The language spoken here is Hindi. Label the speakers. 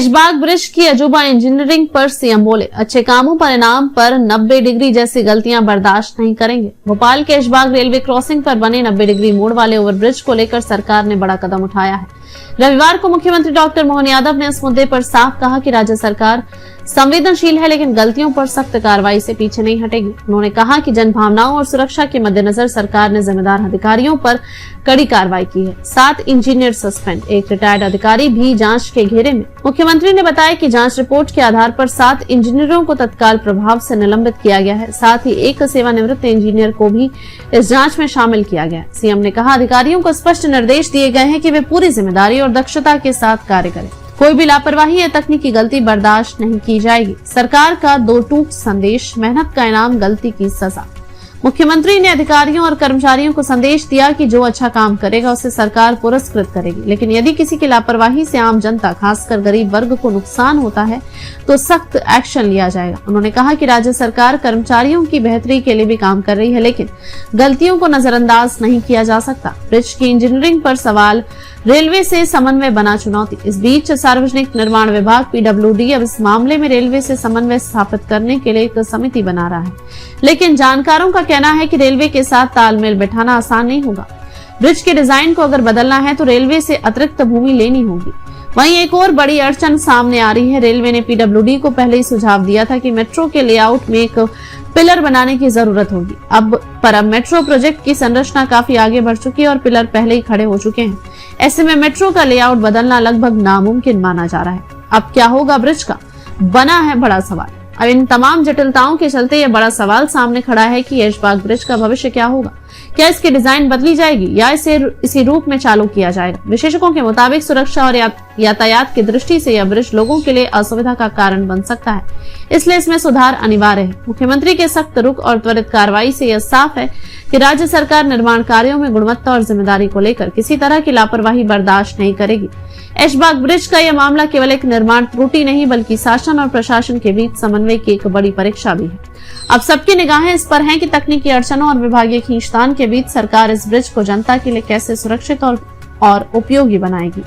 Speaker 1: ऐशबाग ब्रिज की अजूबा इंजीनियरिंग पर सीएम बोले, अच्छे कामों पर इनाम पर 90 डिग्री जैसी गलतियां बर्दाश्त नहीं करेंगे। भोपाल के ऐशबाग रेलवे क्रॉसिंग पर बने 90 डिग्री मोड़ वाले ओवरब्रिज को लेकर सरकार ने बड़ा कदम उठाया है। रविवार को मुख्यमंत्री डॉक्टर मोहन यादव ने इस मुद्दे पर साफ कहा कि राज्य सरकार संवेदनशील है, लेकिन गलतियों पर सख्त कार्रवाई से पीछे नहीं हटेगी। उन्होंने कहा कि जनभावनाओं और सुरक्षा के मद्देनजर सरकार ने जिम्मेदार अधिकारियों पर कड़ी कार्रवाई की है। 7 इंजीनियर सस्पेंड, एक रिटायर्ड अधिकारी भी जांच के घेरे में। मुख्यमंत्री ने बताया कि जांच रिपोर्ट के आधार पर 7 इंजीनियरों को तत्काल प्रभाव से निलंबित किया गया है। साथ ही एक सेवानिवृत्त इंजीनियर को भी इस जांच में शामिल किया गया है। सीएम ने कहा, अधिकारियों को स्पष्ट निर्देश दिए गए हैं कि वे पूरी जिम्मेदारी और दक्षता के साथ कार्य करें। कोई भी लापरवाही या तकनीकी गलती बर्दाश्त नहीं की जाएगी। सरकार का 2 टूक संदेश, मेहनत का इनाम, गलती की सजा। मुख्यमंत्री ने अधिकारियों और कर्मचारियों को संदेश दिया कि जो अच्छा काम करेगा उसे सरकार पुरस्कृत करेगी, लेकिन यदि किसी की लापरवाही से आम जनता, खासकर गरीब वर्ग को नुकसान होता है तो सख्त एक्शन लिया जाएगा। उन्होंने कहा कि राज्य सरकार कर्मचारियों की बेहतरी के लिए भी काम कर रही है, लेकिन गलतियों को नजरअंदाज नहीं किया जा सकता। ब्रिज की इंजीनियरिंग पर सवाल, रेलवे से समन्वय बना चुनौती। इस बीच सार्वजनिक निर्माण विभाग PWD अब इस मामले में रेलवे से समन्वय स्थापित करने के लिए एक समिति बना रहा है, लेकिन जानकारों का कहना है कि रेलवे के साथ तालमेल बैठाना आसान नहीं होगा। ब्रिज के डिजाइन को अगर बदलना है तो रेलवे से अतिरिक्त भूमि लेनी होगी। वहीं एक और बड़ी अड़चन सामने आ रही है। रेलवे ने PWD को पहले ही सुझाव दिया था कि मेट्रो के लेआउट में एक पिलर बनाने की जरूरत होगी। अब मेट्रो प्रोजेक्ट की संरचना काफी आगे बढ़ चुकी है और पिलर पहले ही खड़े हो चुके हैं। ऐसे में मेट्रो का लेआउट बदलना लगभग नामुमकिन माना जा रहा है। अब क्या होगा ब्रिज का, बना है बड़ा सवाल। अब इन तमाम जटिलताओं के चलते यह बड़ा सवाल सामने खड़ा है कि ऐशबाग ब्रिज का भविष्य क्या होगा। क्या इसकी डिजाइन बदली जाएगी या इसे इसी रूप में चालू किया जाएगा। विशेषज्ञों के मुताबिक सुरक्षा और यातायात की दृष्टि से यह ब्रिज लोगों के लिए असुविधा का कारण बन सकता है, इसलिए इसमें सुधार अनिवार्य है। मुख्यमंत्री के सख्त रुख और त्वरित कार्रवाई से यह साफ है कि राज्य सरकार निर्माण कार्यों में गुणवत्ता और जिम्मेदारी को लेकर किसी तरह की लापरवाही बर्दाश्त नहीं करेगी। ऐशबाग ब्रिज का यह मामला केवल एक निर्माण त्रुटि नहीं, बल्कि शासन और प्रशासन के बीच समन्वय की एक बड़ी परीक्षा भी है। अब सबकी निगाहें इस पर हैं कि तकनीकी अड़चनों और विभागीय खींचतान के बीच सरकार इस ब्रिज को जनता के लिए कैसे सुरक्षित और उपयोगी बनाएगी।